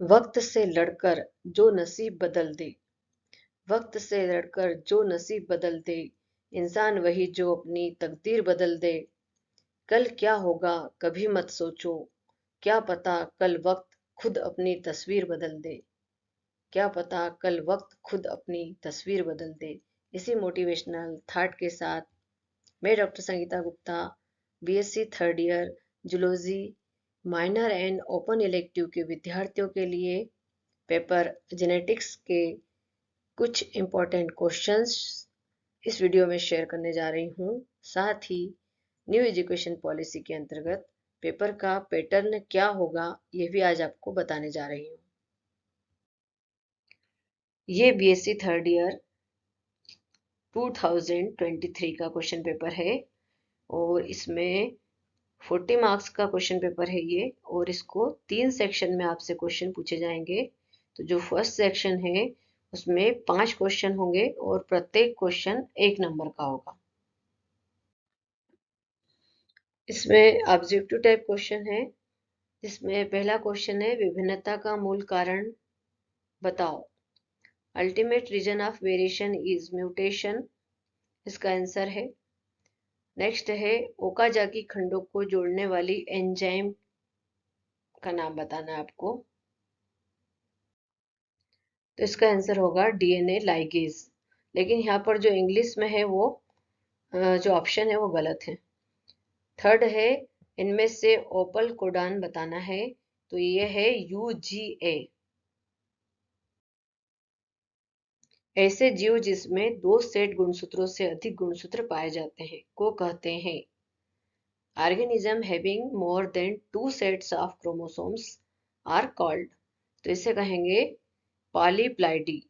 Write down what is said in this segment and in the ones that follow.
वक्त से लड़कर जो नसीब बदल दे, वक्त से लड़कर जो नसीब बदल दे, इंसान वही जो अपनी तकदीर बदल दे। कल क्या होगा कभी मत सोचो, क्या पता कल वक्त खुद अपनी तस्वीर बदल दे। क्या पता कल वक्त खुद अपनी तस्वीर बदल दे। इसी मोटिवेशनल थॉट के साथ मैं doctor Sangeeta Gupta, BSc third year zoology minor and open elective के विद्यार्थियों के लिए पेपर जेनेटिक्स के कुछ इम्पोर्टेंट क्वेश्चंस इस वीडियो में शेयर करने जा रही हूँ। साथ ही न्यू एजुकेशन पॉलिसी के अंतर्गत पेपर का पैटर्न क्या होगा ये भी आज आपको बताने जा रही हूँ। ये बीएससी थर्ड ईयर 2023 का क्वेश्चन पेपर है और इसमें 40 मार्क्स का क्वेश्चन पेपर है ये, और इसको 3 सेक्शन में आपसे क्वेश्चन पूछे जाएंगे। तो जो फर्स्ट सेक्शन है उसमें 5 क्वेश्चन होंगे और प्रत्येक क्वेश्चन 1 नंबर का होगा। इसमें ऑब्जेक्टिव टाइप क्वेश्चन है, जिसमें पहला क्वेश्चन है विभिन्नता का मूल कारण बताओ। Ultimate reason of variation is mutation, इसका आंसर है। नेक्स्ट है ओकाजाकी खंडों को जोड़ने वाली एंजाइम का नाम बताना है आपको। तो इसका आंसर होगा डीएनए लाइगेज, लेकिन यहाँ पर जो इंग्लिश में है वो जो ऑप्शन है वो गलत है। थर्ड है इनमें से ओपल कोडान बताना है, तो ये है यूजीए। ऐसे जीव जिसमें 2 सेट गुणसूत्रों से अधिक गुणसूत्र पाए जाते हैं को कहते हैं। Organism having more than 2 sets of chromosomes are called, तो इसे कहेंगे पॉलीप्लाइडी।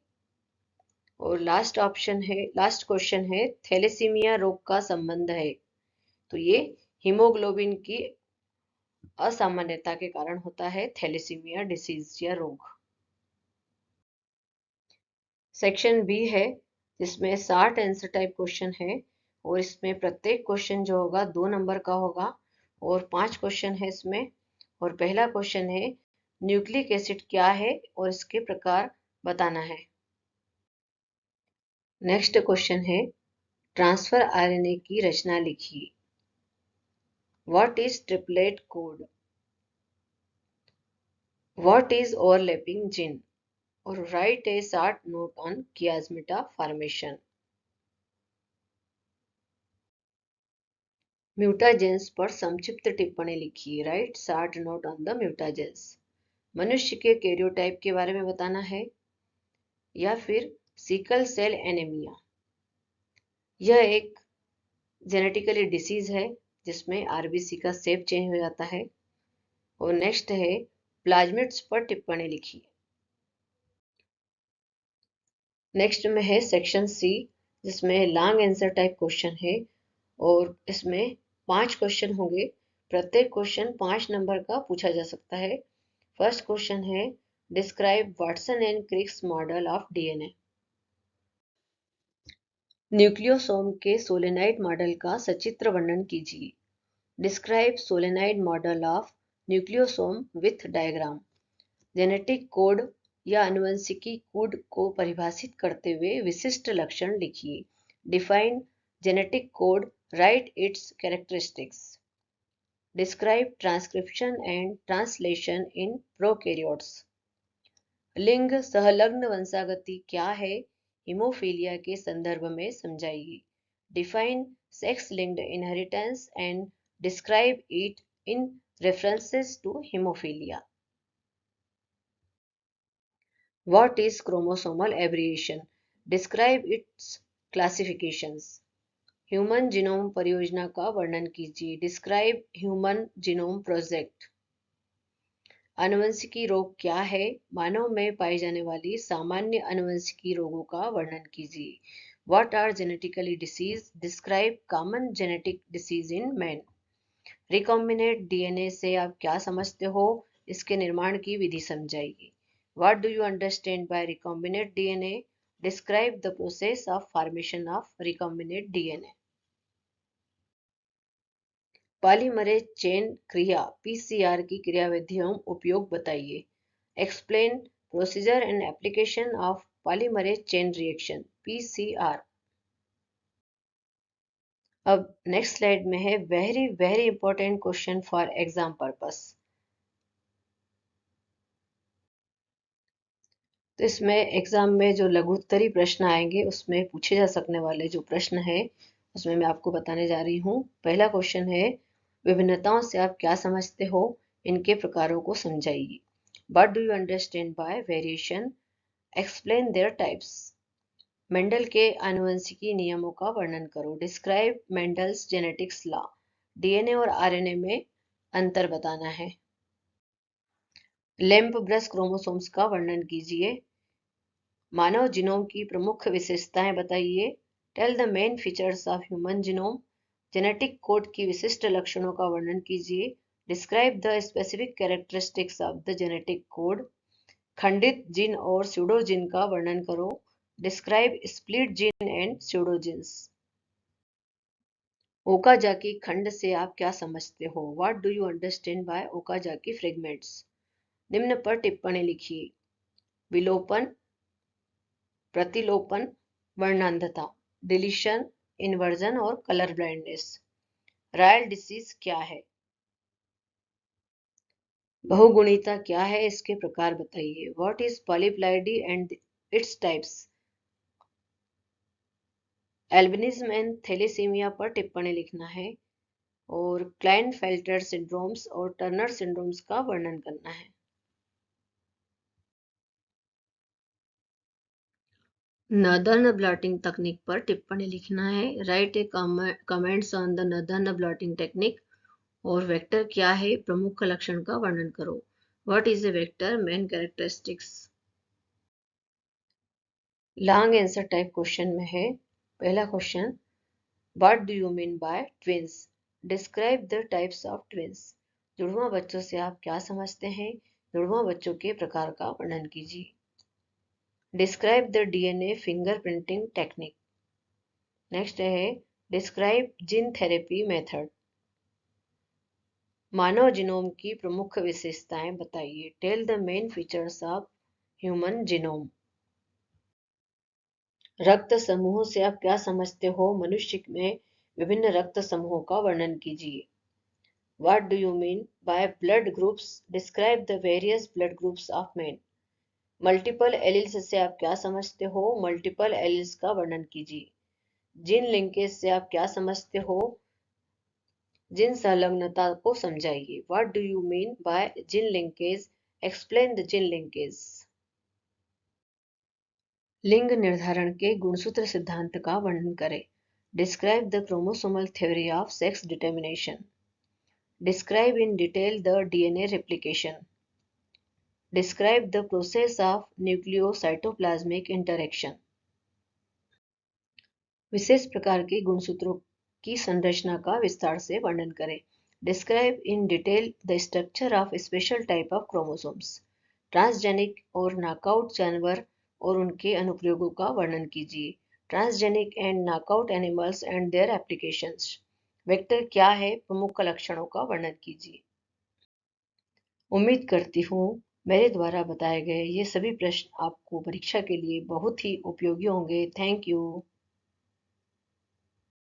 और लास्ट ऑप्शन है, लास्ट क्वेश्चन है थैलेसीमिया रोग का संबंध है, तो ये हीमोग्लोबिन की असामान्यता के कारण होता है थैलेसीमिया डिसीज या रोग। सेक्शन बी है जिसमें 60 आंसर टाइप क्वेश्चन है और इसमें प्रत्येक क्वेश्चन जो होगा 2 नंबर का होगा और 5 क्वेश्चन है इसमें। और पहला क्वेश्चन है न्यूक्लिक एसिड क्या है और इसके प्रकार बताना है। नेक्स्ट क्वेश्चन है ट्रांसफर आरएनए की रचना लिखिए। What is triplet code, what is overlapping gene, और write a short note on chiasmata formation. Mutagens पर संक्षिप्त टिप्पणी लिखिए। Write short note on the mutagens. मनुष्य के कैरियोटाइप के बारे में बताना है या फिर सिकल सेल एनीमिया। यह एक जेनेटिकली डिसीज है जिसमें आरबीसी का शेप चेंज हो जाता है। और नेक्स्ट है प्लाज्मिड्स पर टिप्पणी लिखिए। नेक्स्ट में है सेक्शन सी जिसमें लॉन्ग आंसर टाइप क्वेश्चन है और इसमें 5 क्वेश्चन होंगे। प्रत्येक क्वेश्चन 5 नंबर का पूछा जा सकता है। फर्स्ट क्वेश्चन है describe Watson and Crick's model of DNA. Nucleosome के सोलेनाइड मॉडल का सचित्र वर्णन कीजिए। Describe solenoid model of nucleosome with diagram. Genetic code या आनुवंशिकी कोड को परिभाषित करते हुए विशिष्ट लक्षण लिखिए। Define genetic code, right it's characteristics. Describe transcription and translation in prokaryotes. लिंग सहलग्न वंशागति क्या है, हीमोफीलिया के संदर्भ में समझाइए। Define sex linked inheritance and describe it in references to haemophilia. What is chromosomal aberration? Describe its classifications. Human genome परियोजना का वर्णन कीजिए। Describe human genome project. आनुवंशिकी रोग क्या है, मानव में पाई जाने वाली सामान्य आनुवंशिकी रोगों का वर्णन कीजिए। What are genetically disease? Describe common genetic disease in men. Recombinant DNA से आप क्या समझते हो, इसके निर्माण की विधि समझाइए। What do you understand by recombinant DNA? Describe the process of formation of recombinant DNA. Polymerase chain क्रिया पीसीआर की क्रियाविधि एवं उपयोग बताइए। Explain procedure and application of polymerase chain reaction PCR। अब नेक्स्ट स्लाइड में है very very important question for exam purpose. तो इसमें एग्जाम में जो लघु उत्तरीय प्रश्न आएंगे उसमें पूछे जा सकने वाले जो प्रश्न है उसमें मैं आपको बताने जा रही हूँ। पहला क्वेश्चन है विभिन्नताओं से आप क्या समझते हो, इनके प्रकारों को समझाइए। What do you understand bye variation, explain there types. Mendel के आनुवंशिकी नियमों का वर्णन करो। Describe Mendel's genetics law. DNA और आरएनए में अंतर बताना है। लेम्प ब्रश क्रोमोसोम्स का वर्णन कीजिए। मानव जीनोम की प्रमुख विशेषताएं बताइए। Tell the main features of human genome. Genetic code की विशिष्ट लक्षणों का वर्णन कीजिए। Describe the specific characteristics of the genetic code. खंडित जीन और स्यूडो जीन का वर्णन करो। Describe split gene and pseudo genes. Okazaki खंड से आप क्या समझते हो। What do you understand by Okazaki fragments. निम्न पर टिप्पणी लिखिए। विलोपन, प्रतिलोपन, वर्णांधता, डिलीशन, इन्वर्जन और कलर ब्लाइंडनेस। रायल डिसीज क्या है। बहुगुणिता क्या है, इसके प्रकार बताइए। What is polyploidy and its types. Albinism and thalassaemia पर टिप्पणी लिखना है और क्लाइनफेल्टर सिंड्रोम्स और टर्नर सिंड्रोम्स का वर्णन करना है। नॉर्दर्न ब्लॉटिंग तकनीक पर टिप्पणी लिखना है। Right A comments on the northern blotting technique. और वेक्टर क्या है, प्रमुख लक्षण का वर्णन करो। What is a vector, main characteristics. Long answer type question में है। पहला question, what do you mean bye twins. Describe the types of twins. जुड़वा बच्चों से आप क्या समझते हैं, जुड़वा बच्चों के प्रकार का वर्णन कीजिए। Describe the DNA fingerprinting technique. Next है डिस्क्राइब जीन थेरेपी मेथड। मानव जीनोम की प्रमुख विशेषताएं बताइए। Tell the main features of human genome. रक्त समूहों से आप क्या समझते हो। मनुष्य में विभिन्न रक्त समूहों का वर्णन कीजिए। What do you mean by blood groups. Describe the various blood groups of man. Multiple alleles से आप क्या समझते हो। मल्टीपल एलिल्स का वर्णन कीजिए। जीन लिंकेज से आप क्या समझते हो। जीन संलग्नता को समझाइए। What do you mean by gene linkage, explain the gene linkage. लिंग निर्धारण के गुणसूत्र सिद्धांत का वर्णन करें। Describe the chromosomal theory of sex determination. Describe in detail the DNA replication. Describe the process of nucleocytoplasmic interaction. विशेष प्रकार के गुणसूत्रों की संरचना का विस्तार से वर्णन करें। Describe in detail the structure of special type of chromosomes. Transgenic और नॉकआउट जानवर और उनके अनुप्रयोगों का वर्णन कीजिए। Transgenic and knockout animals and their applications. Vector क्या है, प्रमुख लक्षणों का वर्णन कीजिए। उम्मीद करती हूँ मेरे द्वारा बताए गए ये सभी प्रश्न आपको परीक्षा के लिए बहुत ही उपयोगी होंगे। Thank you.